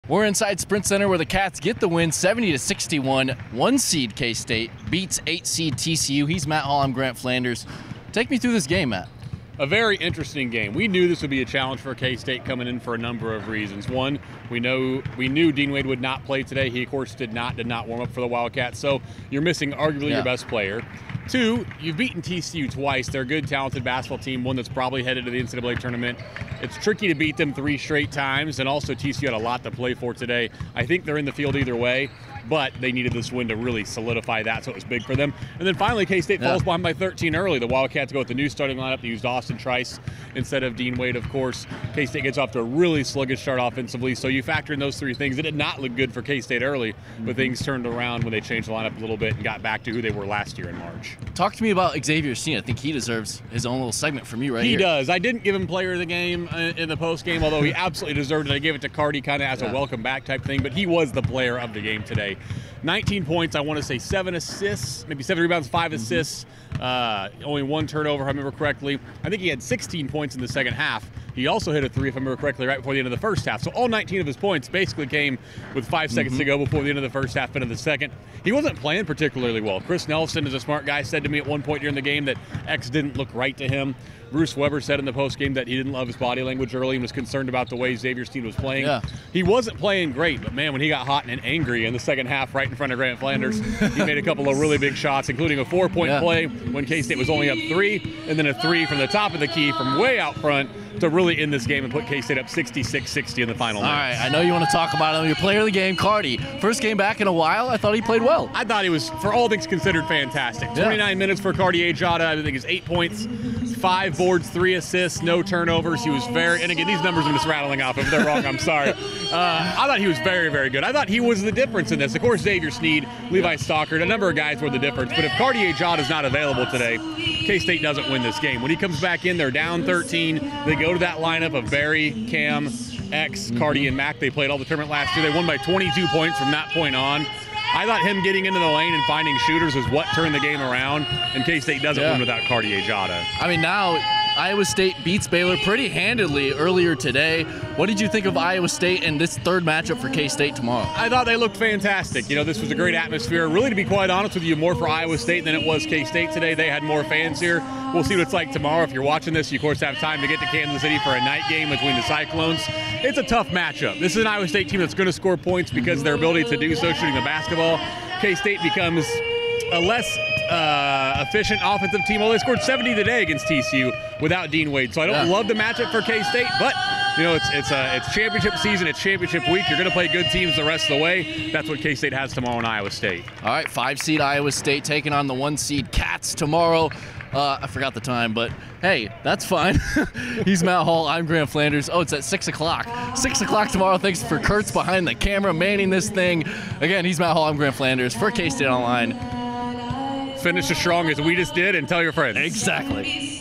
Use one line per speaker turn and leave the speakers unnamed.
We're inside Sprint Center where the Cats get the win 70-61. 1 seed K-State beats 8 seed TCU. He's Matt Hall, I'm Grant Flanders. Take me through this game, Matt.
A very interesting game. We knew this would be a challenge for K-State coming in for a number of reasons. One, we knew Dean Wade would not play today. He, of course, did not warm up for the Wildcats, so you're missing arguably your best player. Two, you've beaten TCU twice. They're a good, talented basketball team, one that's probably headed to the NCAA tournament. It's tricky to beat them 3 straight times, and also TCU had a lot to play for today. I think they're in the field either way, but they needed this win to really solidify that, so it was big for them. And then finally, K-State falls behind by 13 early. The Wildcats go with the new starting lineup. They used Austin Trice instead of Dean Wade, of course. K-State gets off to a really sluggish start offensively, so you factor in those 3 things. It did not look good for K-State early, but things turned around when they changed the lineup a little bit and got back to who they were last year in March.
Talk to me about Xavier Steen. I think he deserves his own little segment from you right here.
He does. I didn't give him player of the game in the post game, although he absolutely deserved it. I gave it to Cardi kind of as a welcome back type thing, but he was the player of the game today. 19 points, I want to say 7 assists, maybe 7 rebounds, 5 assists, only 1 turnover if I remember correctly. I think he had 16 points in the second half. He also hit a 3, if I remember correctly, right before the end of the first half. So all 19 of his points basically came with 5 seconds to go before the end of the first half, into the second. He wasn't playing particularly well. Chris Nelson, is a smart guy, said to me at one point during the game that X didn't look right to him. Bruce Weber said in the postgame that he didn't love his body language early and was concerned about the way Xavier Steen was playing. He wasn't playing great, but man, when he got hot and angry in the second half right in front of Grant Flanders, he made a couple of really big shots, including a 4-point play when K-State was only up 3, and then a 3 from the top of the key from way out front to really end this game and put K-State up 66-60 in the final minutes.
All right, I know you want to talk about him. Your player of the game, Cardi. First game back in a while. I thought he played well.
I thought he was, for all things considered, fantastic. 29 minutes for Cardi Ajada. I think it's 8 points, 5 boards, 3 assists, no turnovers. He was very, and again, these numbers I'm just rattling off. If they're wrong, I'm sorry. I thought he was very, very good. I thought he was the difference in this. Of course, Xavier Sneed, Levi Stockard, a number of guys were the difference. But if Cardi Ajada is not available today, K-State doesn't win this game. When he comes back in, they're down 13. They go to that lineup of Barry, Cam, X, Cardi, and Mac. They played all the tournament last year. They won by 22 points from that point on. I thought him getting into the lane and finding shooters was what turned the game around, and K-State doesn't win without Cardi Ajada.
I mean, now Iowa State beats Baylor pretty handedly earlier today. What did you think of Iowa State and this third matchup for K-State tomorrow?
I thought they looked fantastic. You know, this was a great atmosphere. Really, to be quite honest with you, more for Iowa State than it was K-State today. They had more fans here. We'll see what it's like tomorrow. If you're watching this, you, of course, have time to get to Kansas City for a night game between the Cyclones. It's a tough matchup. This is an Iowa State team that's going to score points because of their ability to do so shooting the basketball. K-State becomes a less efficient offensive team. Well, they scored 70 today against TCU without Dean Wade. So I don't love the matchup for K-State, but you know, it's championship season, it's championship week. You're going to play good teams the rest of the way. That's what K-State has tomorrow in Iowa State.
All right, 5 seed Iowa State taking on the 1 seed Cats tomorrow. I forgot the time, but hey, that's fine. He's Matt Hall. I'm Grant Flanders. Oh, it's at 6 o'clock. 6 o'clock tomorrow. Thanks for Kurtz behind the camera, manning this thing. Again, he's Matt Hall. I'm Grant Flanders for K-StateOnline.
Finish as strong as we just did and tell your friends.
Exactly.